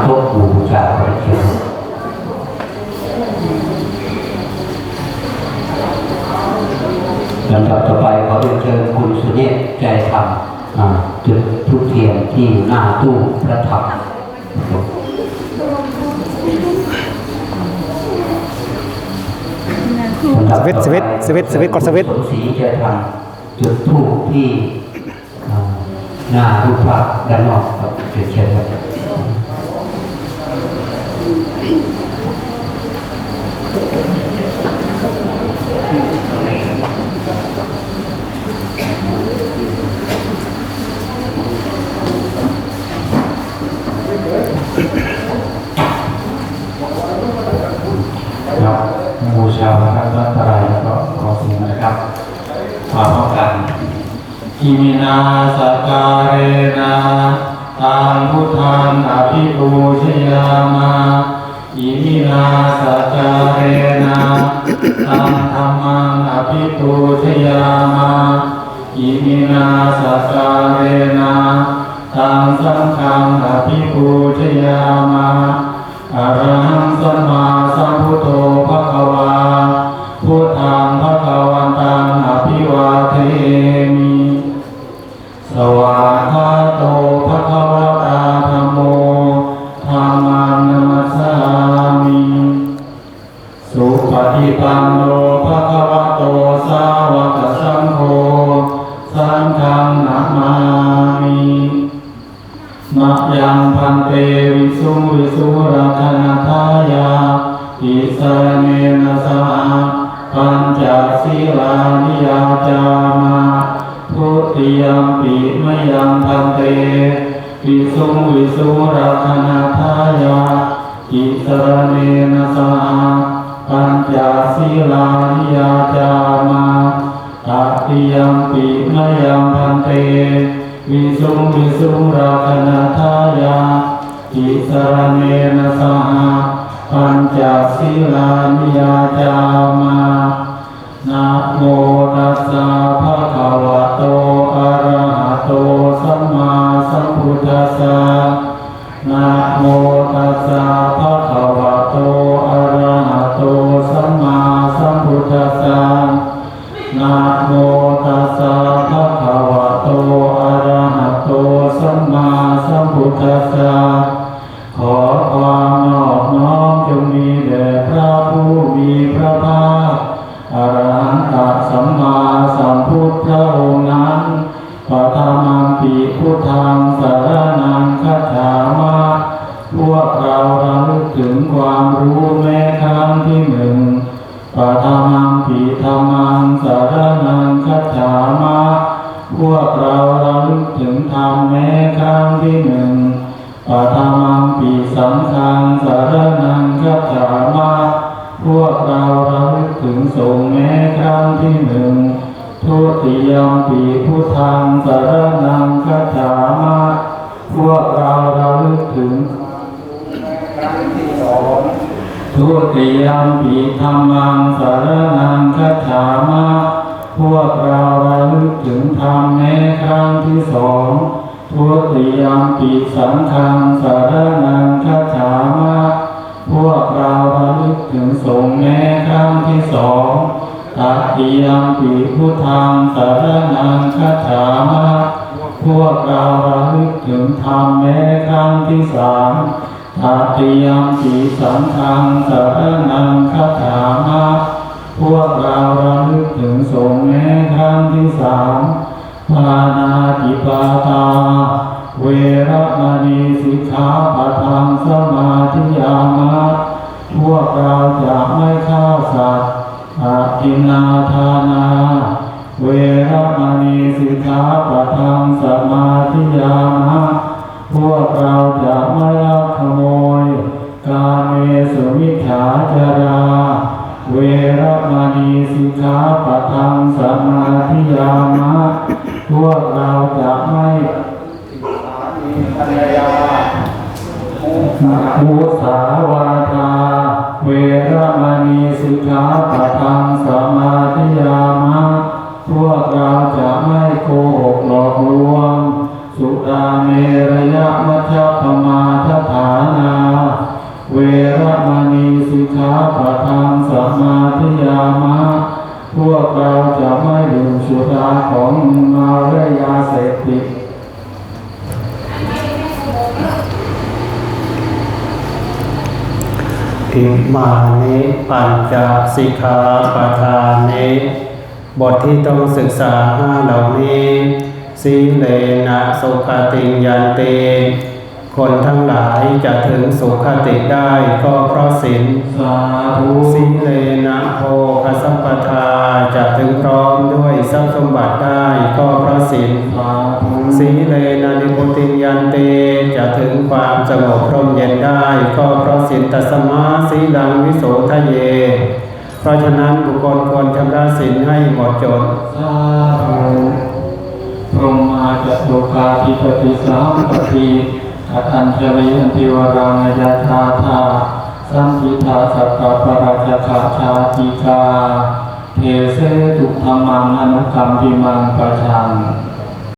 โต๊ะหมู่บูชาขอเชิญลำดับต่อไปขอเรียนเชิญคุณสุเนศใจธรรมจุดธูปเทียนที่หน้าตู้พระธรรมสวิตกดสวิตสีใจธรรมจุดธูปที่หน้ารูปพระด้านนอกครับเชิญครับบูชาพระรัตนตรัยแล้วก็ขอสิ่งนะครับมาพร้อมกันอิมินาสการเรนะตังพุทธังอภิปูชยามาอิมินาสการเรนะตังธัมมังอภิปูชยามาอิมินาสการเรนะตังสังฆังอภิปูชยามาอะระหังสัมมาสัมพุทโธภควาพุทธังภควันตังอภิวาเทมิสวากขาโตภควตาธัมโมธัมมังนัมมัสสามิสุปฏิปันโนภควโตสาวกสังโฆสังฆังนะมามิมะยังพันเตวิสุงวิสุราคณทายาอิสรเนนะสหปัญจศีลานิยาจามาพุทธิยัมปิมะยังพันเตวิสุงวิสุราคณทายาอิสรเนนะสหปัญจศีลานิยาจามาตติยัมปิมะยังพันเตวิสุงวิสุราคณทายาอิสรเนนะสหปัญจศีลานิยาจามานะโมตัสสะภะคะวะโตอะระหะโตสัมมาสัมพุทธัสสะนะโมตัสสะภะคะวะโตอะระหะโตสัมมาสัมพุทธัสสะนะโมตัสสะภะคะวะโตอะระหะโตสัมมาสัมพุทธัสสะขอความนอบน้อมจงมีแด่พระผู้มีพระภาคอรหันตสัมมาสัมพุทธพระองค์นั้นปฐามังปิพุทธังสรณังคัจฉามาพวกเราระลึกถึงความรู้แม้ครั้งที่หนึ่งปฐามังปิธัมมังสรณังคัจฉามาพวกเราระลึกถึงธรรมแม้ครั้งที่หนึ่งปฐามังปิสังฆังสรณังคัจฉามาพวกเราระลึกถึงสงฆ์แม้ครั้งที่หนึ่งทุติยัมปิพุทธังสรณังคัจฉามาพวกเราระลึกถึงครั้งที่สองทุติยัมปิธัมมังสรณังคัจฉามาพวกเราระลึกถึงธรรมแม้ครั้งที่สองทุติยัมปิสังฆังสรณังคัจฉามาพวกเราระลึกถึงสงฆ์แม้ครั้งที่สองตติยัมปิพุทธังสรณังคัจฉามาพวกเราระลึกถึงธรรมแม้ครั้งที่สามตติยัมปิสังฆังสรณังคัจฉามาพวกเราระลึกถึงสงฆ์แม้ครั้งที่สามปานาติปาตาเวรมณีสิกขาปะทังสมาธิยามะพวกเราจะไม่ฆ่าสัตว์อาทินนาทานาเวรมณีสิกขาปะทังสมาธิยามะพวกเราจะไม่ลักขโมยกาเมสุมิจฉาจาราเวรมณีสิกขาปะทังสมาธิยามะพวกเราจะไม่ภรรยามุสาวาทาเวรมณีสิกขาปะทังสมาธิยามะพวกเราจะไม่โกหกหลอกลวงสุราเมรยมัชฌปมาทฐานา ภิมานิปัญจสิกขาปทานิบทที่ต้องศึกษา5เหล่านี้สีเลนะสุขติยันติคนทั้งหลายจะถึงสุขติได้ก็เพราะศีล สาธุ สีเลนะโภคสัมปทาจะถึงพร้อมด้วยทรัพย์สมบัติได้ก็เพราะศีล สาธุ สีเลนะนิพุติยันติจะถึงความสงบร่มเย็นได้ก็เพราะศีลตัสสมาสีลังวิโสทะเยเพราะฉะนั้นบุคคลควรชำระศีลให้หมดจด สาธุพรหมาจัตุคาธิปติสามปฏิอัตัญชลีอันติวรังยาธาธาสัมพิทาสัพพะปราชคาชาติกาเทเสตุธรรมังอนุกรรมพิมังปะชัง